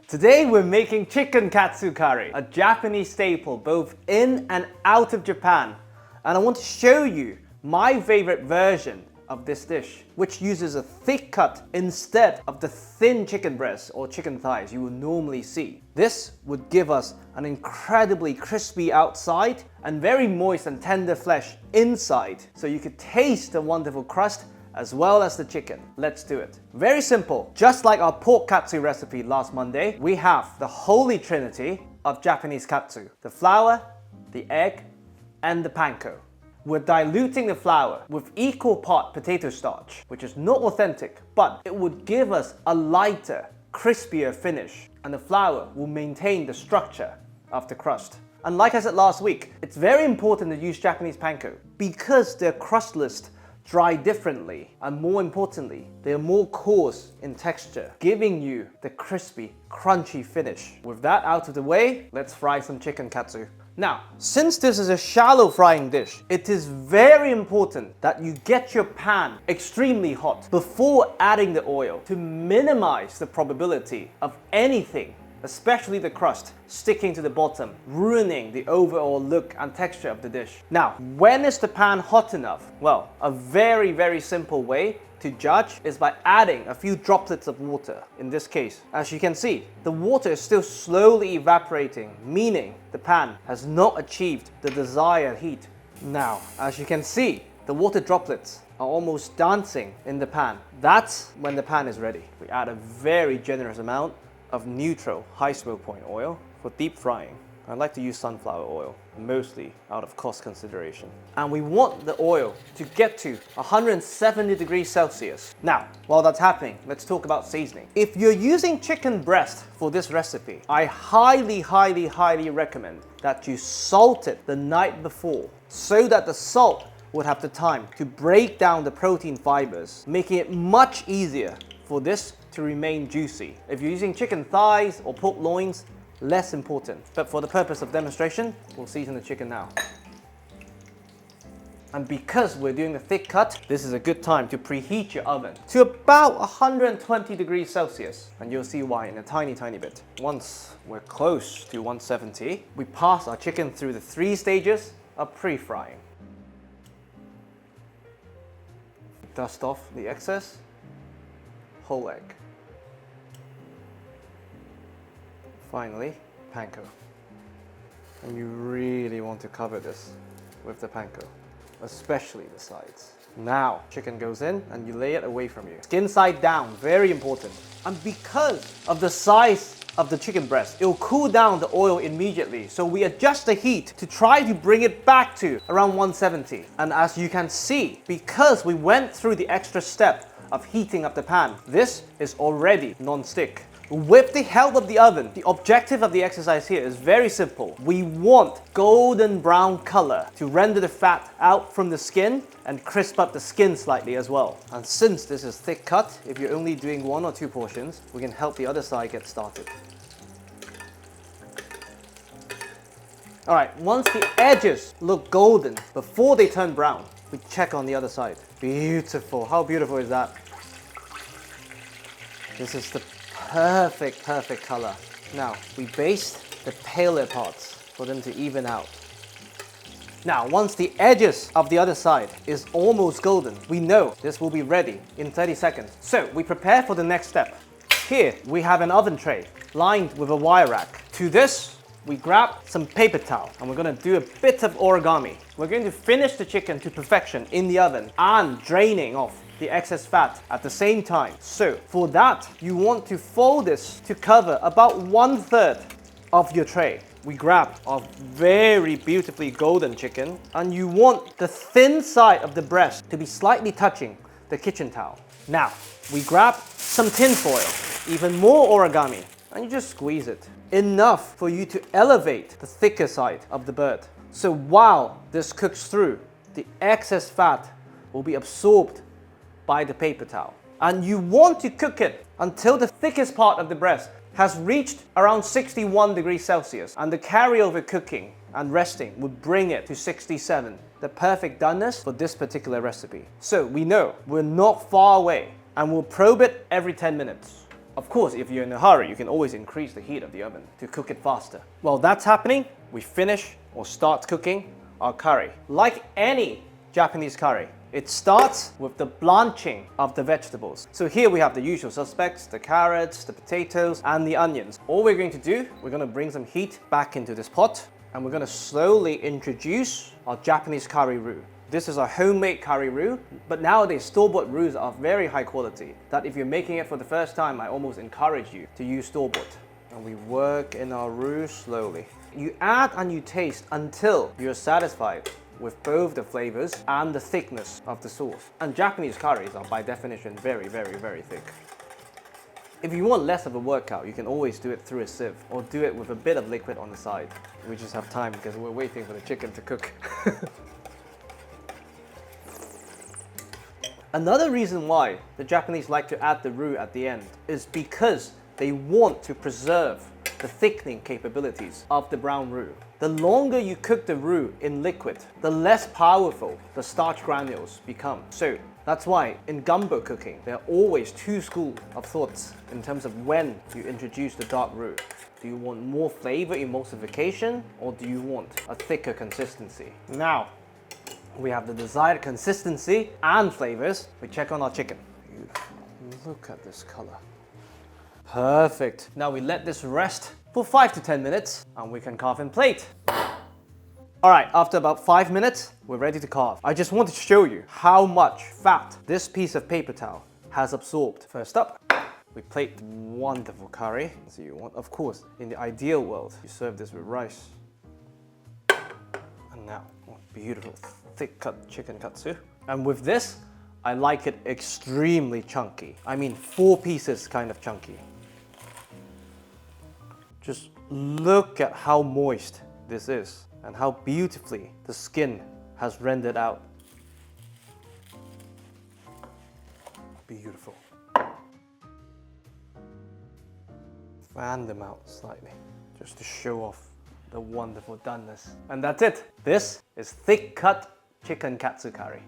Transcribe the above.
Today we're making chicken katsu curry, a Japanese staple both in and out of Japan. And I want to show you my favorite version of this dish, which uses a thick cut instead of the thin chicken breast or chicken thighs you will normally see. This would give us an incredibly crispy outside and very moist and tender flesh inside, so you could taste the wonderful crust as well as the chicken. Let's do it. Very simple. Just like our pork katsu recipe last Monday, we have the holy trinity of Japanese katsu: the flour, the egg, and the panko. We're diluting the flour with equal part potato starch, which is not authentic, but it would give us a lighter, crispier finish, and the flour will maintain the structure of the crust. And like I said last week, it's very important to use Japanese panko because they're crustless, dry differently, and more importantly, they are more coarse in texture, giving you the crispy, crunchy finish. With that out of the way, let's fry some chicken katsu. Now, since this is a shallow frying dish, it is very important that you get your pan extremely hot before adding the oil to minimize the probability of anything, especially the crust, sticking to the bottom, ruining the overall look and texture of the dish. Now, when is the pan hot enough? Well, a very simple way to judge is by adding a few droplets of water. In this case, as you can see, the water is still slowly evaporating, meaning the pan has not achieved the desired heat. Now, as you can see, the water droplets are almost dancing in the pan. That's when the pan is ready. We add a very generous amount of neutral high smoke point oil for deep frying. I like to use sunflower oil, mostly out of cost consideration. And we want the oil to get to 170 degrees Celsius. Now, while that's happening, let's talk about seasoning. If you're using chicken breast for this recipe, I highly recommend that you salt it the night before so that the salt would have the time to break down the protein fibers, making it much easier for this to remain juicy. If you're using chicken thighs or pork loins, less important. But for the purpose of demonstration, we'll season the chicken now. And because we're doing a thick cut, this is a good time to preheat your oven to about 120 degrees Celsius. And you'll see why in a tiny bit. Once we're close to 170, we pass our chicken through the 3 stages of pre-frying. Dust off the excess. Whole egg. Finally, panko. And you really want to cover this with the panko, especially the sides. Now, chicken goes in and you lay it away from you. Skin side down, very important. And because of the size of the chicken breast, it will cool down the oil immediately. So we adjust the heat to try to bring it back to around 170. And as you can see, because we went through the extra step of heating up the pan, this is already non-stick. With the help of the oven, the objective of the exercise here is very simple. We want golden brown color to render the fat out from the skin and crisp up the skin slightly as well. And since this is thick cut, if you're only doing 1 or 2 portions, we can help the other side get started. Alright, once the edges look golden before they turn brown, we check on the other side. Beautiful. How beautiful is that? This is the perfect color. Now, we baste the paler parts for them to even out. Now, once the edges of the other side is almost golden, we know this will be ready in 30 seconds. So, we prepare for the next step. Here, we have an oven tray lined with a wire rack. To this, we grab some paper towel and we're going to do a bit of origami. We're going to finish the chicken to perfection in the oven and draining off the excess fat at the same time. So for that, you want to fold this to cover about 1/3 of your tray. We grab our very beautifully golden chicken and you want the thin side of the breast to be slightly touching the kitchen towel. Now, we grab some tin foil, even more origami, and you just squeeze it. Enough for you to elevate the thicker side of the bird. So while this cooks through, the excess fat will be absorbed by the paper towel. And you want to cook it until the thickest part of the breast has reached around 61 degrees Celsius. And the carryover cooking and resting would bring it to 67, the perfect doneness for this particular recipe. So we know we're not far away and we'll probe it every 10 minutes. Of course, if you're in a hurry, you can always increase the heat of the oven to cook it faster. While that's happening, we finish or start cooking our curry. Like any Japanese curry, it starts with the blanching of the vegetables. So here we have the usual suspects, the carrots, the potatoes, and the onions. All we're going to do, we're going to bring some heat back into this pot, and we're going to slowly introduce our Japanese curry roux. This is a homemade curry roux, but nowadays store-bought roux are very high quality, that if you're making it for the first time, I almost encourage you to use store-bought. And we work in our roux slowly. You add and you taste until you're satisfied with both the flavors and the thickness of the sauce. And Japanese curries are by definition very, very, very thick. If you want less of a workout, you can always do it through a sieve or do it with a bit of liquid on the side. We just have time because we're waiting for the chicken to cook. Another reason why the Japanese like to add the roux at the end is because they want to preserve the thickening capabilities of the brown roux. The longer you cook the roux in liquid, the less powerful the starch granules become. So that's why in gumbo cooking, there are always two schools of thoughts in terms of when you introduce the dark roux. Do you want more flavor emulsification, or do you want a thicker consistency? Now, we have the desired consistency and flavors. We check on our chicken. Look at this color. Perfect. Now we let this rest for 5 to 10 minutes and we can carve in plate. All right, after about 5 minutes, we're ready to carve. I just wanted to show you how much fat this piece of paper towel has absorbed. First up, we plate wonderful curry. So you want, of course, in the ideal world, you serve this with rice. And now, beautiful thick cut chicken katsu. And with this, I like it extremely chunky. I mean, 4 pieces kind of chunky. Just look at how moist this is and how beautifully the skin has rendered out. Beautiful. Fan them out slightly just to show off the wonderful doneness. And that's it. This is thick cut chicken katsu curry.